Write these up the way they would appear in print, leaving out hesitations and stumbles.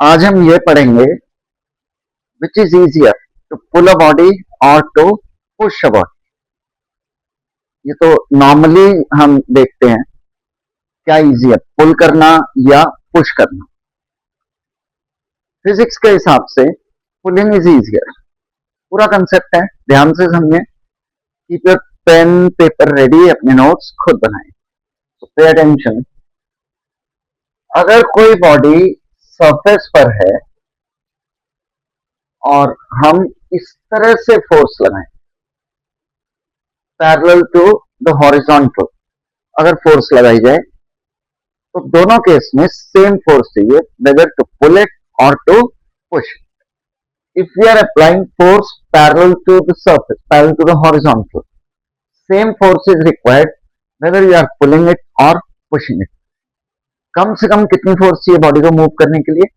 आज हम ये पढ़ेंगे which is easier to pull a body और टू पुश अ बॉडी। ये तो नॉर्मली हम देखते हैं, क्या इजी है, पुल करना या पुश करना। फिजिक्स के हिसाब से पुलिंग इज इजियर। पूरा कंसेप्ट है, ध्यान से समझे। Keep your pen paper ready, अपने नोट्स खुद बनाएं। Pay attention. अगर कोई बॉडी सरफेस पर है और हम इस तरह से फोर्स लगाएं पैरेलल टू द हॉरिजॉन्टल, अगर फोर्स लगाई जाए तो दोनों केस में सेम फोर्स चाहिए, वेदर टू पुल इट और to push it. If we are applying force parallel to the surface, parallel to the horizontal, same force is required whether you are pulling it और pushing it. कम से कम कितनी force चाहिए body को move करने के लिए?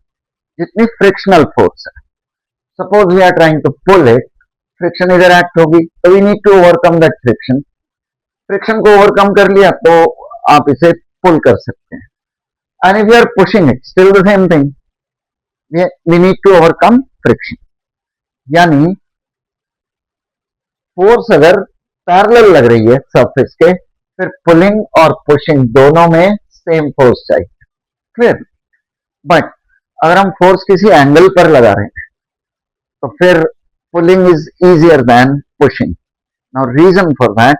जितनी फ्रिक्शनल फोर्स है। Suppose we are trying to pull it, friction इधर एक्ट होगी, तो we need to overcome that friction. Friction को ओवरकम कर लिया तो आप इसे पुल कर सकते हैं। And if you are pushing it, still the same thing, we need to overcome friction. यानी फोर्स अगर पैरेलल लग रही है सरफेस के, फिर पुलिंग और पुशिंग दोनों में सेम फोर्स चाहिए। क्लियर? बट अगर हम फोर्स किसी एंगल पर लगा रहे हैं तो फिर pulling is easier than pushing. Now reason for that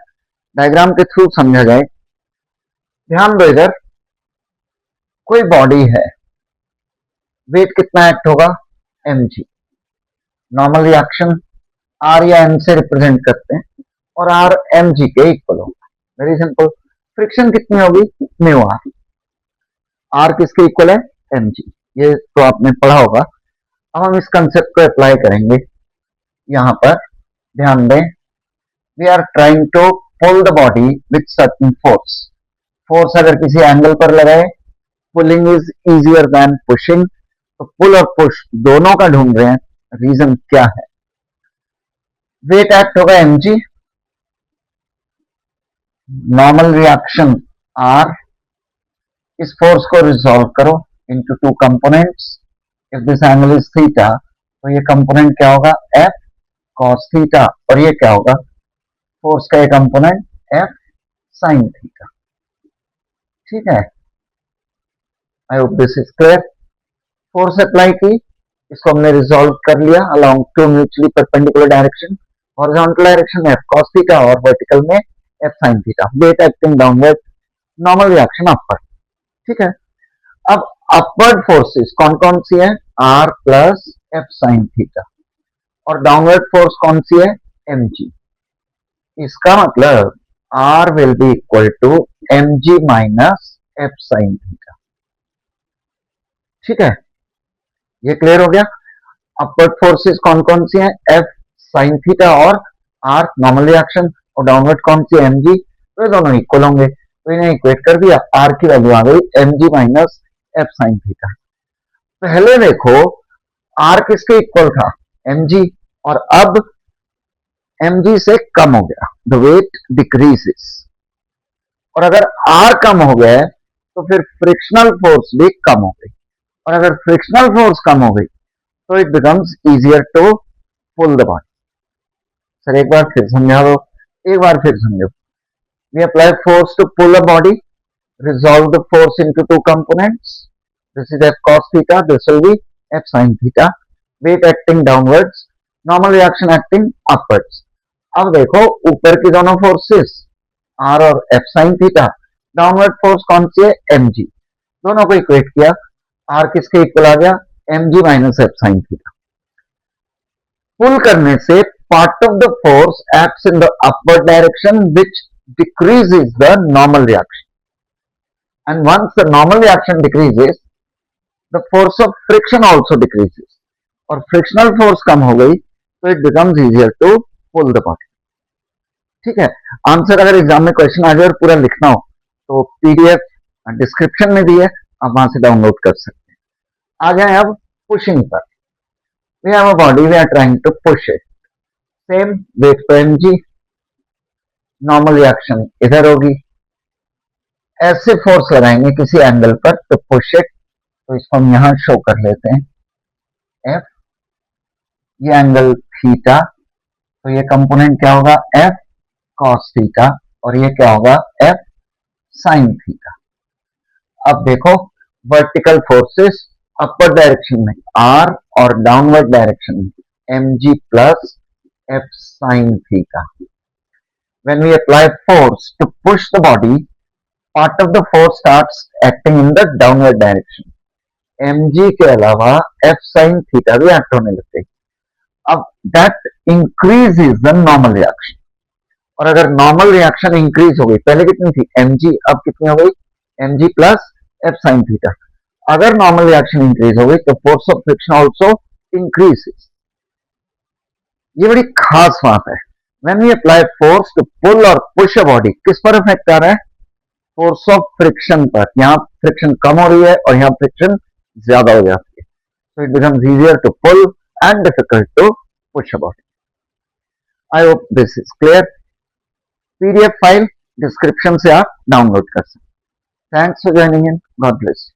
diagram के थ्रू समझा जाए। ध्यान दो, इधर कोई बॉडी है, वेट कितना एक्ट होगा? mg। नॉर्मल रिएक्शन r या m से रिप्रेजेंट करते हैं और r mg के इक्वल होगा। Very simple. फ्रिक्शन कितनी होगी? Mu r। r किसके इक्वल है? mg। ये तो आपने पढ़ा होगा। अब हम इस कंसेप्ट को अप्लाई करेंगे यहां पर। ध्यान दें, we are trying to pull the body with certain force. Force अगर किसी एंगल पर लगाए, pulling is easier than pushing. तो पुल और पुश दोनों का ढूंढ रहे हैं, रीजन क्या है? वेट एक्ट होगा mg, नॉर्मल रिएक्शन r। इस फोर्स को रिजॉल्व करो into two components. If this angle is theta, तो ये कंपोनेंट क्या होगा? f cos थीटा, और ये क्या होगा? फोर्स का ये कंपोनेंट f sin थीटा। ठीक है, I hope this is clear. Force apply की, इसको हमने रिजॉल्व कर लिया along to mutually perpendicular direction. Horizontal direction में f cos थीटा और वर्टिकल में f sin theta. Weight acting downward, normal reaction upward. ठीक है, अब अपवर्ड फोर्सेस कौन कौन सी है? r plus f sin theta. और डाउनवर्ड फोर्स कौन सी है? mg। इसका मतलब r will be equal to mg minus f sin theta. ठीक है, ये क्लियर हो गया। अपवर्ड फोर्सेस कौन कौन सी हैं? f sin थीटा और r नॉर्मल रिएक्शन, और डाउनवर्ड कौन सी? mg। तो ये दोनों इक्वल होंगे, तो इन्हें इक्वेट कर दिया, r की वैल्यू आ गई mg minus f sin theta. पहले देखो r किसके इक्वल था? mg, और अब mg से कम हो गया, द वेट डिक्रीजेस। और अगर r कम हो गया तो फिर फ्रिक्शनल फोर्स भी कम हो गई, और अगर फ्रिक्शनल फोर्स कम हो गई तो it becomes easier to pull the body. Sir एक बार फिर समझा दो, एक बार फिर समझो। We apply force to pull a body, resolve the force into two components. This is f cos theta, this will be f sin theta. Weight acting downwards, normal reaction acting upwards. अब देखो ऊपर की दोनों forces r और f sin theta, downward force कौन सी है? mg। दोनों को इक्वेट किया, r किसके इक्वल आ गया? mg minus f sin theta। पुल करने से part of the force acts in the upward direction which decreases the normal reaction. And once the normal reaction decreases, the force of friction also decreases. और frictional force कम हो गई तो it becomes easier to pull the body. ठीक है, answer अगर exam में question आ जाए और पूरा लिखना हो तो पीडीएफ डिस्क्रिप्शन में दी है, आप वहां से डाउनलोड कर सकते हैं। आ जाए अब पुशिंग पर। We have a body, we are trying to push it. Same weight per mg, normal reaction इधर होगी, ऐसे फोर्स लगाएंगे किसी एंगल पर तो पुश इट। तो इसको हम यहां शो कर लेते हैं, एफ, ये एंगल थीटा, तो ये कंपोनेंट क्या होगा एफ कॉस थीटा और ये क्या होगा एफ साइन थीटा। अब देखो वर्टिकल फोर्सेस अपर डायरेक्शन में आर और डाउनवर्ड डायरेक्शन में mg plus f sin theta. When we apply force to push the body, part of the force starts acting in the downward direction. mg के अलावा f sin theta भी act होने लगते हैं। अब that increases the normal reaction. और अगर normal reaction increase हो गई, पहले कितनी थी mg, अब कितनी हो गई mg plus f sin theta। अगर नॉर्मल रिएक्शन इंक्रीज हो गई तो force of friction also increases. ये बड़ी खास बात है। When we apply force to pull or push a body, किस पर इफेक्ट आ रहा है फोर्स ऑफ फ्रिक्शन पर। यहाँ फ्रिक्शन कम हो रही है और यहाँ फ्रिक्शन ज्यादा हो जाती है, so it becomes easier to pull and difficult to push a body. I hope this is clear. PDF file description से आप डाउनलोड कर सकते हैं। Thanks for joining in, God bless.